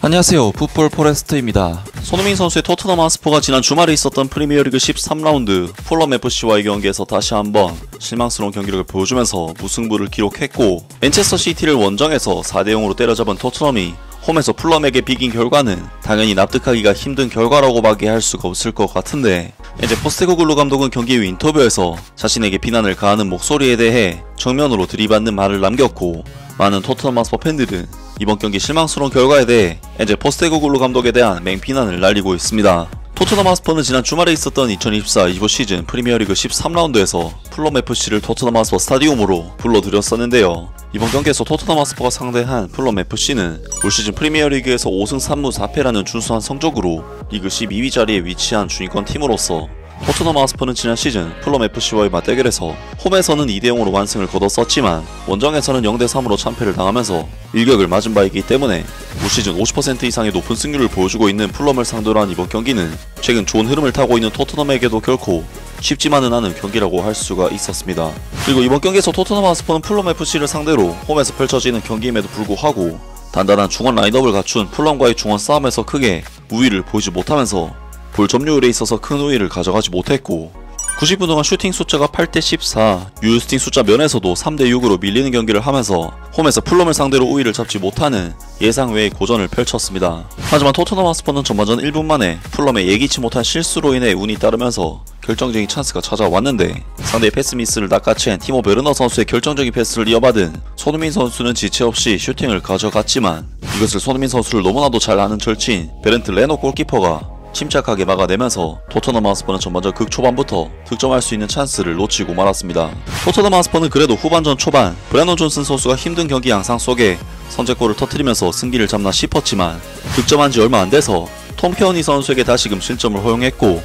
안녕하세요, 풋볼 포레스트입니다. 손흥민 선수의 토트넘 하스퍼가 지난 주말에 있었던 프리미어리그 13라운드 풀럼 FC와의 경기에서 다시 한번 실망스러운 경기력을 보여주면서 무승부를 기록했고, 맨체스터 시티를 원정에서 4대0으로 때려잡은 토트넘이 홈에서 풀럼에게 비긴 결과는 당연히 납득하기가 힘든 결과라고밖에 할 수가 없을 것 같은데, 이제 포스테코글루 감독은 경기 후 인터뷰에서 자신에게 비난을 가하는 목소리에 대해 정면으로 들이받는 말을 남겼고, 많은 토트넘 하스퍼 팬들은 이번 경기 실망스러운 결과에 대해 엔젤 포스테코글루 감독에 대한 맹비난을 날리고 있습니다. 토트넘 하스퍼는 지난 주말에 있었던 2024-25 시즌 프리미어리그 13라운드에서 풀럼 FC를 토트넘 하스퍼 스타디움으로 불러들였었는데요. 이번 경기에서 토트넘 하스퍼가 상대한 풀럼 FC는 올 시즌 프리미어리그에서 5승 3무 4패라는 준수한 성적으로 리그 12위 자리에 위치한 중위권 팀으로서, 토트넘 하스퍼는 지난 시즌 풀럼 FC와의 맞대결에서 홈에서는 2대0으로 완승을 거뒀었지만 원정에서는 0대3으로 참패를 당하면서 일격을 맞은 바 있기 때문에 올 시즌 50% 이상의 높은 승률을 보여주고 있는 풀럼을 상대로 한 이번 경기는 최근 좋은 흐름을 타고 있는 토트넘에게도 결코 쉽지만은 않은 경기라고 할 수가 있었습니다. 그리고 이번 경기에서 토트넘 하스퍼는 풀럼 FC를 상대로 홈에서 펼쳐지는 경기임에도 불구하고 단단한 중원 라인업을 갖춘 풀럼과의 중원 싸움에서 크게 우위를 보이지 못하면서 볼 점유율에 있어서 큰 우위를 가져가지 못했고, 90분 동안 슈팅 숫자가 8대14, 유효슈팅 숫자 면에서도 3대6으로 밀리는 경기를 하면서 홈에서 풀럼을 상대로 우위를 잡지 못하는 예상 외의 고전을 펼쳤습니다. 하지만 토트넘 하스퍼는 전반전 1분 만에 풀럼의 예기치 못한 실수로 인해 운이 따르면서 결정적인 찬스가 찾아왔는데, 상대의 패스 미스를 낚아챈 티모 베르너 선수의 결정적인 패스를 이어받은 손흥민 선수는 지체 없이 슈팅을 가져갔지만, 이것을 손흥민 선수를 너무나도 잘 아는 절친 베른트 레노 골키퍼가 침착하게 막아내면서 토트넘 하스퍼는 전반전 극초반부터 득점할 수 있는 찬스를 놓치고 말았습니다. 토트넘 하스퍼는 그래도 후반전 초반 브래넌 존슨 선수가 힘든 경기 양상 속에 선제골을 터뜨리면서 승기를 잡나 싶었지만, 득점한 지 얼마 안 돼서 톰 케어니 선수에게 다시금 실점을 허용했고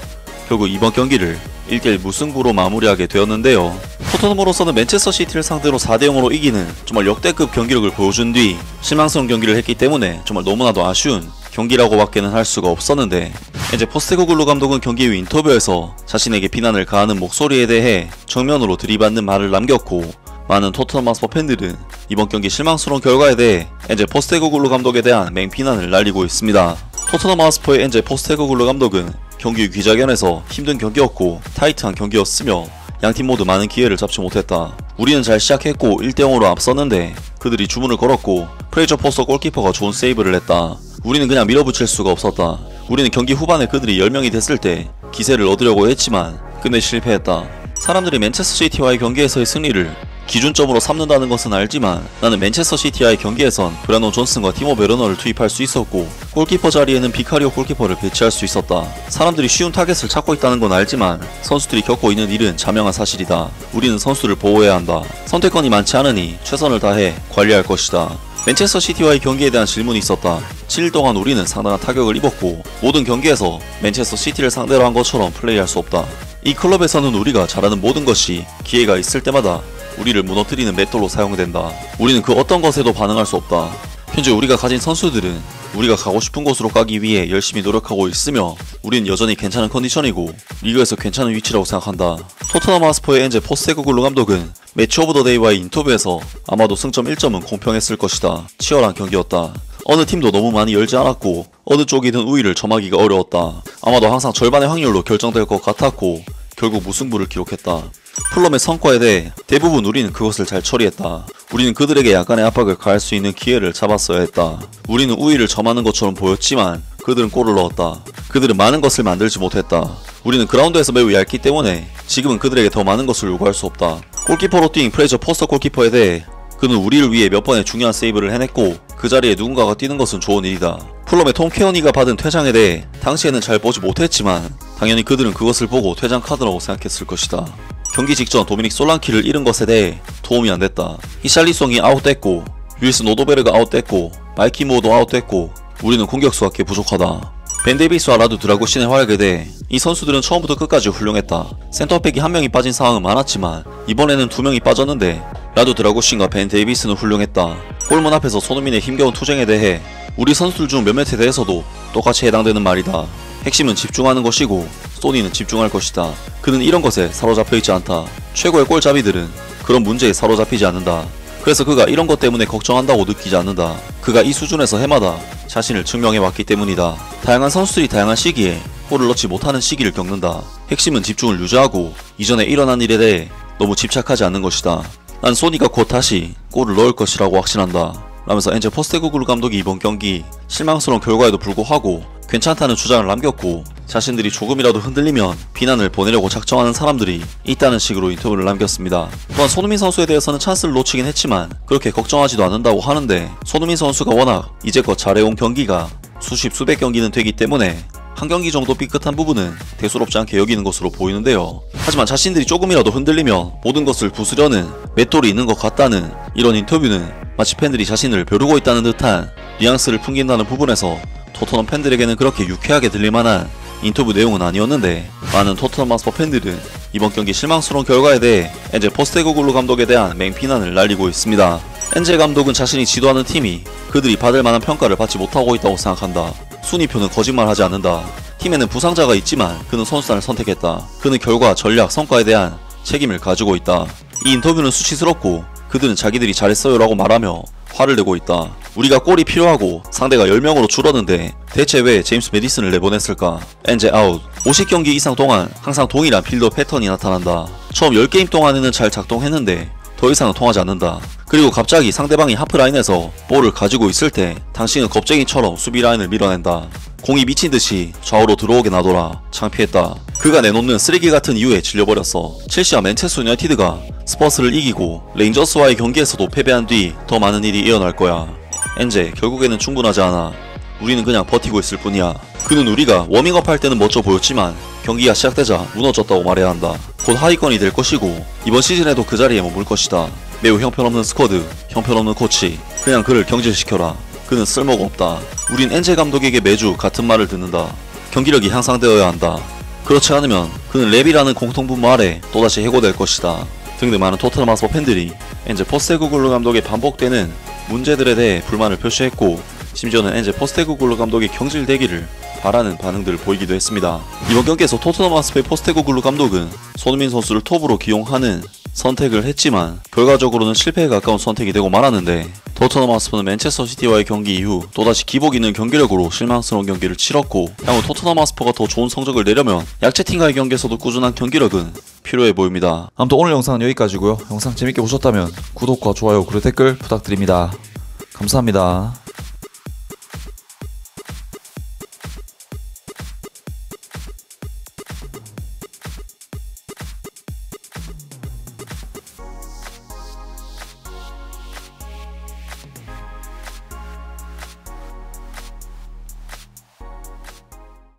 결국 이번 경기를 1대1 무승부로 마무리하게 되었는데요. 토트넘으로서는 맨체스터 시티를 상대로 4대0으로 이기는 정말 역대급 경기력을 보여준 뒤 실망스러운 경기를 했기 때문에 정말 너무나도 아쉬운 경기라고 밖에는 할 수가 없었는데, 이제 포스테코글루 감독은 경기 후 인터뷰에서 자신에게 비난을 가하는 목소리에 대해 정면으로 들이받는 말을 남겼고, 많은 토트넘 하스퍼 팬들은 이번 경기 실망스러운 결과에 대해 엔젤 포스테코글루 감독에 대한 맹비난을 날리고 있습니다. 토트넘 하스퍼의 엔젤 포스테코글루 감독은 경기 후 기자회견에서 힘든 경기였고 타이트한 경기였으며 양팀 모두 많은 기회를 잡지 못했다. 우리는 잘 시작했고 1대0으로 앞섰는데 그들이 주문을 걸었고 프레이저 포스터 골키퍼가 좋은 세이브를 했다. 우리는 그냥 밀어붙일 수가 없었다. 우리는 경기 후반에 그들이 10명이 됐을 때 기세를 얻으려고 했지만 끝내 실패했다. 사람들이 맨체스터 시티와의 경기에서의 승리를 기준점으로 삼는다는 것은 알지만, 나는 맨체스터 시티와의 경기에선 브래넌 존슨과 티모 베르너를 투입할 수 있었고 골키퍼 자리에는 비카리오 골키퍼를 배치할 수 있었다. 사람들이 쉬운 타겟을 찾고 있다는 건 알지만 선수들이 겪고 있는 일은 자명한 사실이다. 우리는 선수를 보호해야 한다. 선택권이 많지 않으니 최선을 다해 관리할 것이다. 맨체스터 시티와의 경기에 대한 질문이 있었다. 7일 동안 우리는 상당한 타격을 입었고 모든 경기에서 맨체스터 시티를 상대로 한 것처럼 플레이할 수 없다. 이 클럽에서는 우리가 잘하는 모든 것이 기회가 있을 때마다 우리를 무너뜨리는 맷돌로 사용된다. 우리는 그 어떤 것에도 반응할 수 없다. 현재 우리가 가진 선수들은 우리가 가고 싶은 곳으로 가기 위해 열심히 노력하고 있으며 우리는 여전히 괜찮은 컨디션이고 리그에서 괜찮은 위치라고 생각한다. 토트넘 하스퍼의 엔젤 포스테코글루 감독은 매치 오브 더 데이와의 인터뷰에서 아마도 승점 1점은 공평했을 것이다. 치열한 경기였다. 어느 팀도 너무 많이 열지 않았고 어느 쪽이든 우위를 점하기가 어려웠다. 아마도 항상 절반의 확률로 결정될 것 같았고 결국 무승부를 기록했다. 풀럼의 성과에 대해 대부분 우리는 그것을 잘 처리했다. 우리는 그들에게 약간의 압박을 가할 수 있는 기회를 잡았어야 했다. 우리는 우위를 점하는 것처럼 보였지만 그들은 골을 넣었다. 그들은 많은 것을 만들지 못했다. 우리는 그라운드에서 매우 얇기 때문에 지금은 그들에게 더 많은 것을 요구할 수 없다. 골키퍼로 뛴 프레이저 포스터 골키퍼에 대해 그는 우리를 위해 몇 번의 중요한 세이브를 해냈고 그 자리에 누군가가 뛰는 것은 좋은 일이다. 풀럼의 톰 케어니가 받은 퇴장에 대해 당시에는 잘 보지 못했지만 당연히 그들은 그것을 보고 퇴장 카드라고 생각했을 것이다. 경기 직전 도미닉 솔랑키를 잃은 것에 대해 도움이 안 됐다. 히샬리송이 아웃됐고 윌슨 오도베르가 아웃됐고 마이키 모어도 아웃됐고 우리는 공격수밖에 부족하다. 벤 데이비스와 라두 드라구신의 활약에 대해 이 선수들은 처음부터 끝까지 훌륭했다. 센터백이 한 명이 빠진 상황은 많았지만 이번에는 2명이 빠졌는데 라두 드라구신과 벤 데이비스는 훌륭했다. 골문 앞에서 손흥민의 힘겨운 투쟁에 대해 우리 선수들 중 몇몇에 대해서도 똑같이 해당되는 말이다. 핵심은 집중하는 것이고 소니는 집중할 것이다. 그는 이런 것에 사로잡혀 있지 않다. 최고의 골잡이들은 그런 문제에 사로잡히지 않는다. 그래서 그가 이런 것 때문에 걱정한다고 느끼지 않는다. 그가 이 수준에서 해마다 자신을 증명해왔기 때문이다. 다양한 선수들이 다양한 시기에 골을 넣지 못하는 시기를 겪는다. 핵심은 집중을 유지하고 이전에 일어난 일에 대해 너무 집착하지 않는 것이다. 난 소니가 곧 다시 골을 넣을 것이라고 확신한다. 라면서 엔젤 포스테코글루 감독이 이번 경기 실망스러운 결과에도 불구하고 괜찮다는 주장을 남겼고, 자신들이 조금이라도 흔들리면 비난을 보내려고 작정하는 사람들이 있다는 식으로 인터뷰를 남겼습니다. 또한 손흥민 선수에 대해서는 찬스를 놓치긴 했지만 그렇게 걱정하지도 않는다고 하는데, 손흥민 선수가 워낙 이제껏 잘해온 경기가 수백 경기는 되기 때문에 한 경기 정도 삐끗한 부분은 대수롭지 않게 여기는 것으로 보이는데요. 하지만 자신들이 조금이라도 흔들리면 모든 것을 부수려는 맷돌이 있는 것 같다는 이런 인터뷰는 마치 팬들이 자신을 벼르고 있다는 듯한 뉘앙스를 풍긴다는 부분에서 토트넘 팬들에게는 그렇게 유쾌하게 들릴만한 인터뷰 내용은 아니었는데, 많은 토트넘 마스터 팬들은 이번 경기 실망스러운 결과에 대해 엔젤 포스테코글루 감독에 대한 맹비난을 날리고 있습니다. 엔젤 감독은 자신이 지도하는 팀이 그들이 받을 만한 평가를 받지 못하고 있다고 생각한다. 순위표는 거짓말하지 않는다. 팀에는 부상자가 있지만 그는 선수단을 선택했다. 그는 결과, 전략, 성과에 대한 책임을 가지고 있다. 이 인터뷰는 수치스럽고 그들은 자기들이 잘했어요 라고 말하며 화를 내고 있다. 우리가 골이 필요하고 상대가 10명으로 줄었는데 대체 왜 제임스 메디슨을 내보냈을까? 엔젤 아웃. 50경기 이상 동안 항상 동일한 필더 패턴이 나타난다. 처음 10게임 동안에는 잘 작동했는데 더 이상은 통하지 않는다. 그리고 갑자기 상대방이 하프라인에서 볼을 가지고 있을 때 당신은 겁쟁이처럼 수비 라인을 밀어낸다. 공이 미친듯이 좌우로 들어오게 놔둬라. 창피했다. 그가 내놓는 쓰레기 같은 이유에 질려버렸어. 첼시와 맨체스터 유나이티드가 스퍼스를 이기고 레인저스와의 경기에서도 패배한 뒤 더 많은 일이 일어날 거야. 엔제, 결국에는 충분하지 않아. 우리는 그냥 버티고 있을 뿐이야. 그는 우리가 워밍업 할 때는 멋져 보였지만 경기가 시작되자 무너졌다고 말해야 한다. 곧 하위권이 될 것이고 이번 시즌에도 그 자리에 머물 것이다. 매우 형편없는 스쿼드, 형편없는 코치. 그냥 그를 경질시켜라. 그는 쓸모가 없다. 우린 엔젤 감독에게 매주 같은 말을 듣는다. 경기력이 향상되어야 한다. 그렇지 않으면 그는 랩이라는 공통분모 아래 또다시 해고될 것이다. 등등 많은 토트넘 하스퍼 팬들이 엔젤 포스테코글루 감독의 반복되는 문제들에 대해 불만을 표시했고, 심지어는 엔젤 포스테코글루 감독이 경질되기를 바라는 반응들을 보이기도 했습니다. 이번 경기에서 토트넘 하스퍼의 포스테코글루 감독은 손흥민 선수를 톱으로 기용하는 선택을 했지만 결과적으로는 실패에 가까운 선택이 되고 말았는데, 토트넘 하스퍼는 맨체스터 시티와의 경기 이후 또다시 기복 있는 경기력으로 실망스러운 경기를 치렀고, 향후 토트넘 하스퍼가 더 좋은 성적을 내려면 약체팀과의 경기에서도 꾸준한 경기력은 필요해 보입니다. 아무튼 오늘 영상은 여기까지고요. 영상 재밌게 보셨다면 구독과 좋아요 그리고 댓글 부탁드립니다. 감사합니다.